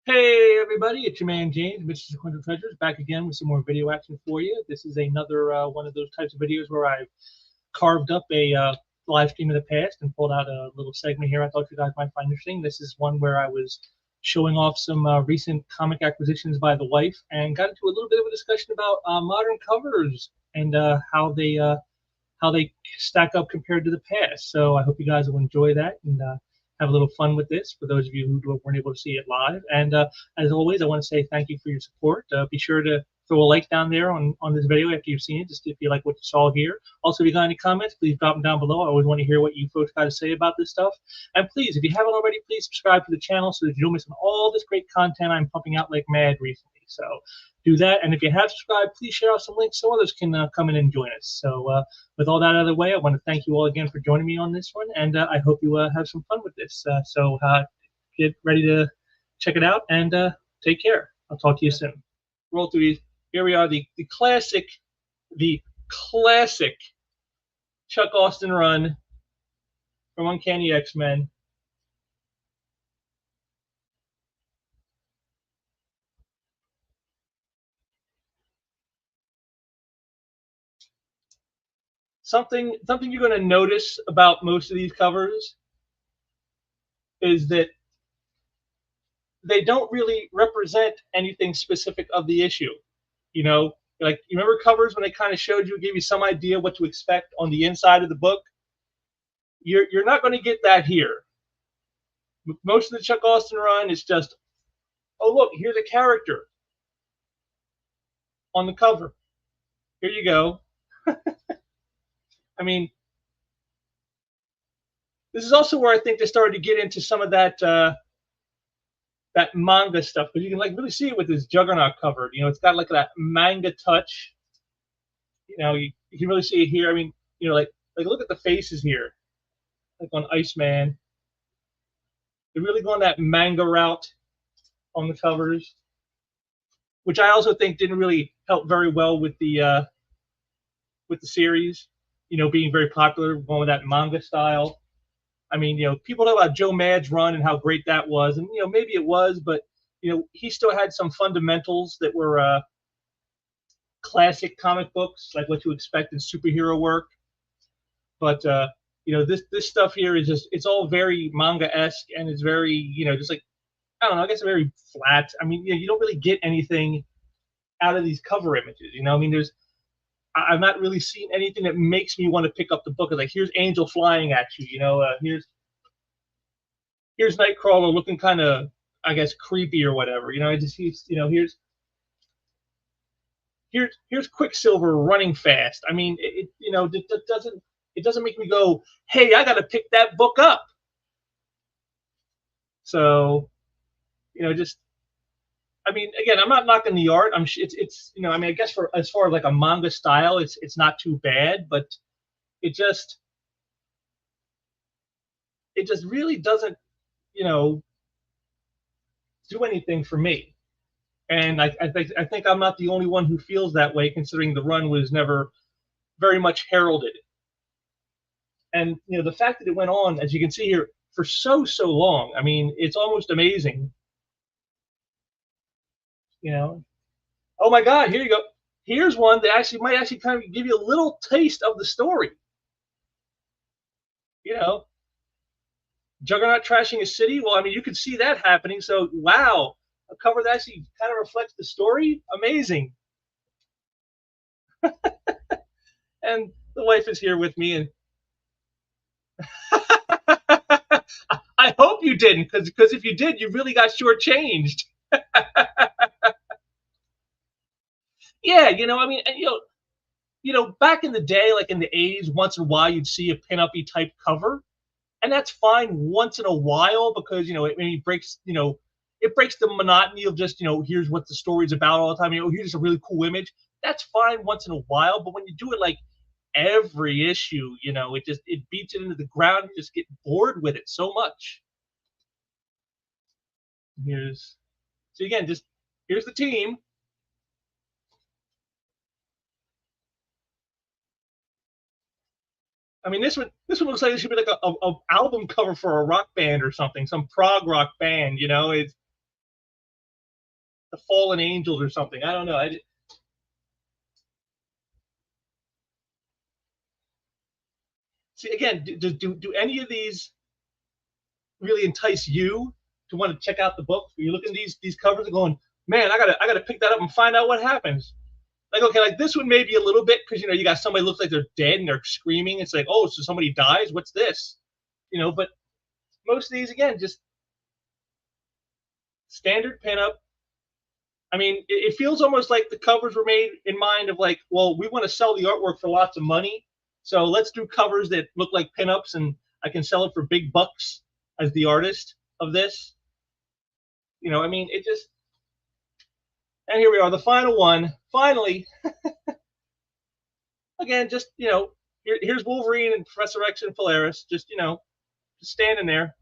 Hey everybody, it's your man James, Mr. Sequential Treasures, back again with some more video action for you. This is another one of those types of videos where I've carved up a live stream of the past and pulled out a little segment here I thought you guys might find interesting. This is one where I was showing off some recent comic acquisitions by the wife and got into a little bit of a discussion about modern covers and how they stack up compared to the past. So I hope you guys will enjoy that and have a little fun with this for those of you who weren't able to see it live. And as always, I want to say thank you for your support. Be sure to throw a like down there on this video after you've seen it, just if you like what you saw here. Also, if you got any comments, please drop them down below. I always want to hear what you folks got to say about this stuff. And please, if you haven't already, please subscribe to the channel so that you don't miss all this great content I'm pumping out like mad recently. So do that. And if you have subscribed, please share out some links so others can come in and join us. So with all that out of the way, I want to thank you all again for joining me on this one, and I hope you have some fun with this. So get ready to check it out, and take care. I'll talk to you soon. Roll through these. Here we are, the classic Chuck Austin run from Uncanny X-Men. Something you're going to notice about most of these covers is that they don't really represent anything specific of the issue. You know, like you remember covers when they kind of showed you, gave you some idea what to expect on the inside of the book. You're not going to get that here. Most of the Chuck Austin run is just, oh look, here's a character on the cover. Here you go. I mean, this is also where I think they started to get into some of that manga stuff, because you can like really see it with this Juggernaut cover. You know, it's got like that manga touch. You know, you can really see it here. I mean, you know, like look at the faces here, like on Iceman. They're really going that manga route on the covers, which I also think didn't really help very well with the series. You know, being very popular, going with that manga style. I mean, you know, people know about Joe Mad's run and how great that was, and you know, maybe it was, but you know, he still had some fundamentals that were classic comic books, like what you expect in superhero work. But you know, this stuff here is just it's all very manga esque, and it's very, you know, just like I don't know, I guess very flat. I mean, you don't really get anything out of these cover images. You know, I mean, I've not really seen anything that makes me want to pick up the book. It's like here's Angel flying at you. You know, here's Nightcrawler looking kind of, I guess, creepy or whatever. You know, I just he's, you know, here's Quicksilver running fast. I mean, you know, it doesn't make me go, hey, I got to pick that book up. So, you know, just I mean, again, I'm not knocking the art. It's you know, I mean, I guess for as far as like a manga style, it's not too bad, but it just it just really doesn't, you know, do anything for me. And I think I'm not the only one who feels that way, considering the run was never very much heralded. And you know, the fact that it went on, as you can see here, for so long. I mean, it's almost amazing. You know, oh my God, here you go. Here's one that actually might actually kind of give you a little taste of the story. You know, Juggernaut trashing a city. Well, I mean, you could see that happening. So, wow, a cover that actually kind of reflects the story. Amazing. And the wife is here with me, and I hope you didn't, because if you did, you really got shortchanged. Yeah, you know, I mean, you know, back in the day, like in the '80s, once in a while you'd see a pinup-y type cover, and that's fine once in a while because you know it breaks, you know, it breaks the monotony of just, you know, here's what the story's about all the time. You know, here's a really cool image. That's fine once in a while, but when you do it like every issue, you know, it beats it into the ground. You just get bored with it so much. Here's so again, just here's the team. I mean, this one looks like it should be like a album cover for a rock band or something, some prog rock band. You know, it's the fallen angels or something. I don't know. See, again, do any of these really entice you to want to check out the book? Are you looking at these covers and going, man, I gotta pick that up and find out what happens? Like, okay, like this one maybe a little bit because you got somebody looks like they're dead and they're screaming. It's like, oh, so somebody dies. What's this? But most of these again, just standard pinup. I mean, it feels almost like the covers were made in mind of like, well, we want to sell the artwork for lots of money, so let's do covers that look like pinups, and I can sell it for big bucks as the artist of this. I mean, it just. And here we are, the final one. Finally, again, just here's Wolverine and Professor X and Polaris, just standing there.